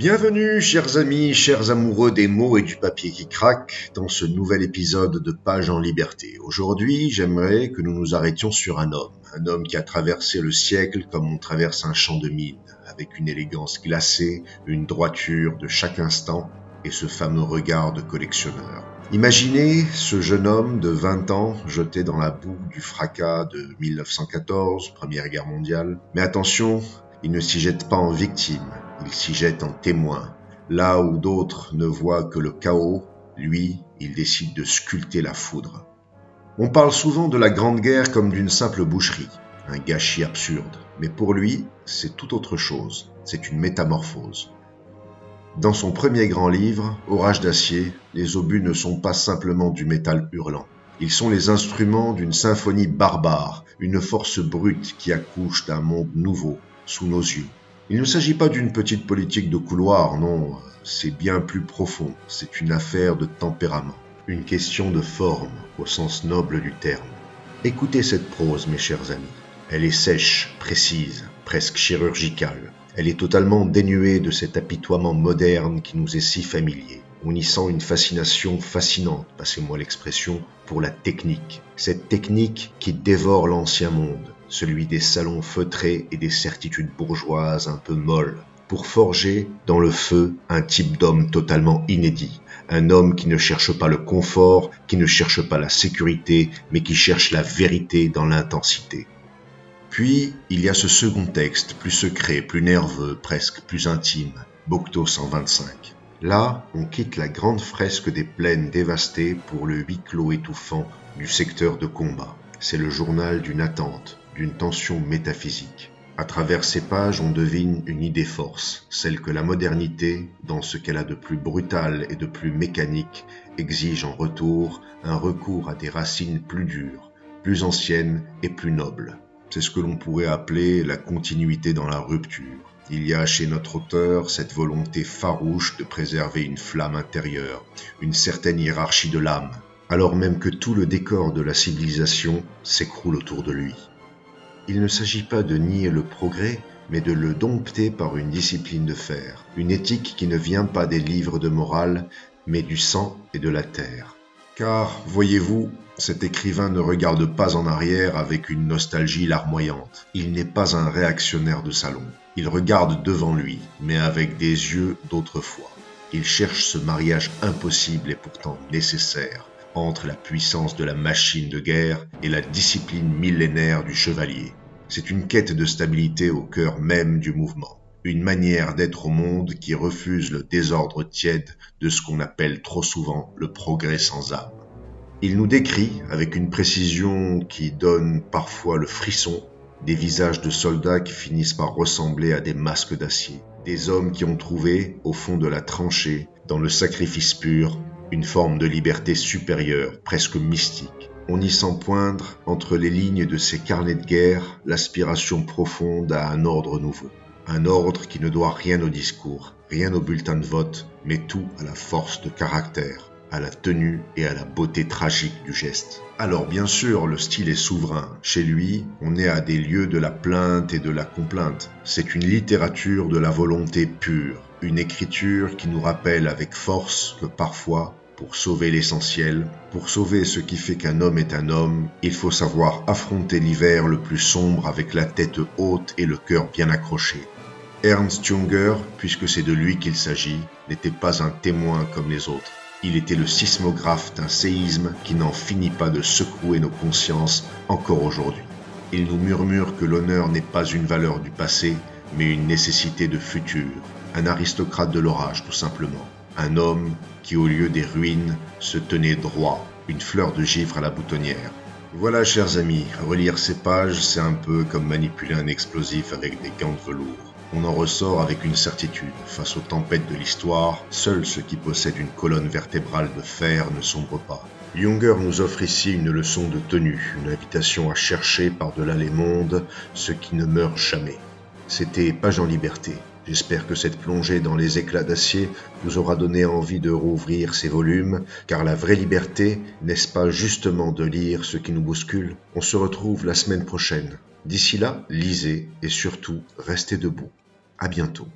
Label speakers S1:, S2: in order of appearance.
S1: Bienvenue, chers amis, chers amoureux des mots et du papier qui craque, dans ce nouvel épisode de Pages en Liberté. Aujourd'hui, j'aimerais que nous nous arrêtions sur un homme qui a traversé le siècle comme on traverse un champ de mine, avec une élégance glacée, une droiture de chaque instant et ce fameux regard de collectionneur. Imaginez ce jeune homme de 20 ans jeté dans la boue du fracas de 1914, Première Guerre mondiale. Mais attention, il ne s'y jette pas en victime, il s'y jette en témoin. Là où d'autres ne voient que le chaos, lui, il décide de sculpter la foudre. On parle souvent de la Grande Guerre comme d'une simple boucherie, un gâchis absurde. Mais pour lui, c'est tout autre chose, c'est une métamorphose. Dans son premier grand livre, Orage d'acier, les obus ne sont pas simplement du métal hurlant. Ils sont les instruments d'une symphonie barbare, une force brute qui accouche d'un monde nouveau, sous nos yeux. Il ne s'agit pas d'une petite politique de couloir, non, c'est bien plus profond, c'est une affaire de tempérament, une question de forme, au sens noble du terme. Écoutez cette prose, mes chers amis. Elle est sèche, précise, presque chirurgicale. Elle est totalement dénuée de cet apitoiement moderne qui nous est si familier. On y sent une fascination fascinante, passez-moi l'expression, pour la technique. Cette technique qui dévore l'ancien monde, celui des salons feutrés et des certitudes bourgeoises un peu molles, pour forger dans le feu un type d'homme totalement inédit. Un homme qui ne cherche pas le confort, qui ne cherche pas la sécurité, mais qui cherche la vérité dans l'intensité. Puis, il y a ce second texte, plus secret, plus nerveux, presque plus intime, Bocteau 125. Là, on quitte la grande fresque des plaines dévastées pour le huis clos étouffant du secteur de combat. C'est le journal d'une attente, d'une tension métaphysique. À travers ces pages, on devine une idée force, celle que la modernité, dans ce qu'elle a de plus brutal et de plus mécanique, exige en retour un recours à des racines plus dures, plus anciennes et plus nobles. C'est ce que l'on pourrait appeler la continuité dans la rupture. Il y a chez notre auteur cette volonté farouche de préserver une flamme intérieure, une certaine hiérarchie de l'âme, alors même que tout le décor de la civilisation s'écroule autour de lui. Il ne s'agit pas de nier le progrès, mais de le dompter par une discipline de fer, une éthique qui ne vient pas des livres de morale, mais du sang et de la terre. Car, voyez-vous, cet écrivain ne regarde pas en arrière avec une nostalgie larmoyante. Il n'est pas un réactionnaire de salon. Il regarde devant lui, mais avec des yeux d'autrefois. Il cherche ce mariage impossible et pourtant nécessaire entre la puissance de la machine de guerre et la discipline millénaire du chevalier. C'est une quête de stabilité au cœur même du mouvement. Une manière d'être au monde qui refuse le désordre tiède de ce qu'on appelle trop souvent le progrès sans âme. Il nous décrit, avec une précision qui donne parfois le frisson, des visages de soldats qui finissent par ressembler à des masques d'acier. Des hommes qui ont trouvé, au fond de la tranchée, dans le sacrifice pur, une forme de liberté supérieure, presque mystique. On y sent poindre, entre les lignes de ces carnets de guerre, l'aspiration profonde à un ordre nouveau. Un ordre qui ne doit rien au discours, rien au bulletin de vote, mais tout à la force de caractère, à la tenue et à la beauté tragique du geste. Alors bien sûr, le style est souverain. Chez lui, on est à des lieux de la plainte et de la complainte. C'est une littérature de la volonté pure, une écriture qui nous rappelle avec force que parfois, pour sauver l'essentiel, pour sauver ce qui fait qu'un homme est un homme, il faut savoir affronter l'hiver le plus sombre avec la tête haute et le cœur bien accroché. Ernst Junger, puisque c'est de lui qu'il s'agit, n'était pas un témoin comme les autres. Il était le sismographe d'un séisme qui n'en finit pas de secouer nos consciences encore aujourd'hui. Il nous murmure que l'honneur n'est pas une valeur du passé, mais une nécessité de futur. Un aristocrate de l'orage, tout simplement. Un homme qui, au lieu des ruines, se tenait droit, une fleur de givre à la boutonnière. Voilà, chers amis, relire ces pages, c'est un peu comme manipuler un explosif avec des gants de velours. On en ressort avec une certitude. Face aux tempêtes de l'histoire, seuls ceux qui possèdent une colonne vertébrale de fer ne sombrent pas. Junger nous offre ici une leçon de tenue, une invitation à chercher par-delà les mondes ce qui ne meurt jamais. C'était Pages en Liberté. J'espère que cette plongée dans les éclats d'acier vous aura donné envie de rouvrir ces volumes, car la vraie liberté, n'est-ce pas justement de lire ce qui nous bouscule ? On se retrouve la semaine prochaine. D'ici là, lisez et surtout, restez debout. À bientôt.